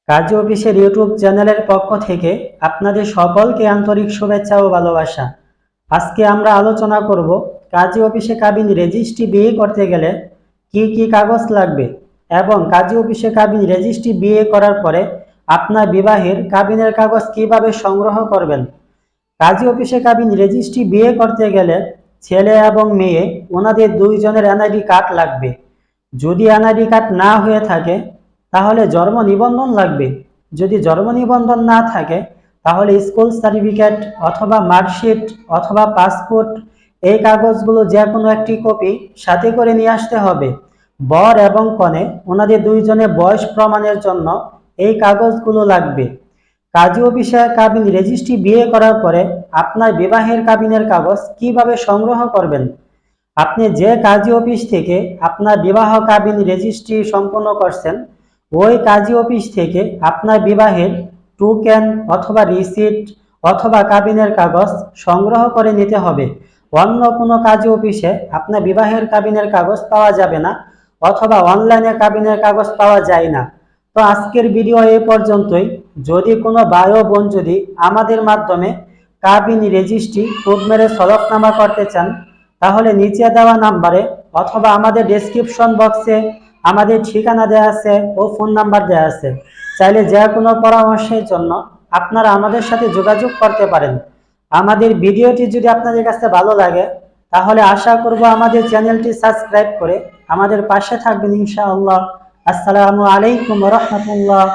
কাজী অফিসের ইউটিউব চ্যানেলের পক্ষ থেকে আপনাদের সকলকে আন্তরিক শুভেচ্ছা ও ভালোবাসা। আজকে আমরা আলোচনা করব কাজী অফিসে কাবিন রেজিস্ট্রি বিয়ে করতে গেলে কি কি কাগজ লাগবে এবং কাজী অফিসে কাবিন রেজিস্ট্রি বিয়ে করার পরে আপনার বিবাহের কাবিনের কাগজ কিভাবে সংগ্রহ করবেন। কাজী অফিসে কাবিন রেজিস্ট্রি বিয়ে করতে গেলে ছেলে এবং মেয়ে ওনাদের দুইজনের এনআইডি কার্ড লাগবে। যদি এনআইডি কার্ড না হয়ে থাকে তাহলে জন্ম নিবন্ধন লাগবে। যদি জন্ম নিবন্ধন না থাকে তাহলে স্কুল সার্টিফিকেট অথবা মার্কশিট অথবা পাসপোর্ট, এই কাগজগুলো যে কোনো একটি কপি সাথে করে নিয়ে আসতে হবে। বর এবং কনে ওনাদের দুইজনের বয়স প্রমাণের জন্য এই কাগজগুলো লাগবে। কাজী অফিসে কাবিন রেজিস্ট্রি বিয়ে করার পরে আপনার বিবাহের কাবিনের কাগজ কিভাবে সংগ্রহ করবেন। আপনি যে কাজী অফিস থেকে আপনার বিবাহ কাবিন রেজিস্ট্রি সম্পন্ন করছেন ওই কাজী অফিস থেকে আপনার বিবাহের টোকেন অথবা রিসিট অথবা কাবিনের কাগজ সংগ্রহ করে নিতে হবে। অন্য কোনো কাজী অফিসে আপনার বিবাহের কাবিনের কাগজ পাওয়া যাবে না অথবা অনলাইনে কাবিনের কাগজ পাওয়া যায় না। তো আজকের ভিডিও এই পর্যন্তই। যদি কোনো ভাই ও বোন যদি আমাদের মাধ্যমে কাবিন রেজিস্ট্রি কোড মেরে হলফনামা করতে চান তাহলে নিচে দেওয়া নাম্বারে অথবা আমাদের ডেসক্রিপশন বক্সে আমাদের ঠিকানা দেওয়া আছে ও ফোন নাম্বার দেওয়া আছে। চাইলে যে কোনো পরামর্শের জন্য আপনারা আমাদের সাথে যোগাযোগ করতে পারেন। আমাদের ভিডিওটি যদি আপনাদের কাছে ভালো লাগে তাহলে আশা করব আমাদের চ্যানেলটি সাবস্ক্রাইব করে আমাদের পাশে থাকবেন ইনশাআল্লাহ। আসসালামু আলাইকুম ওয়া রাহমাতুল্লাহ।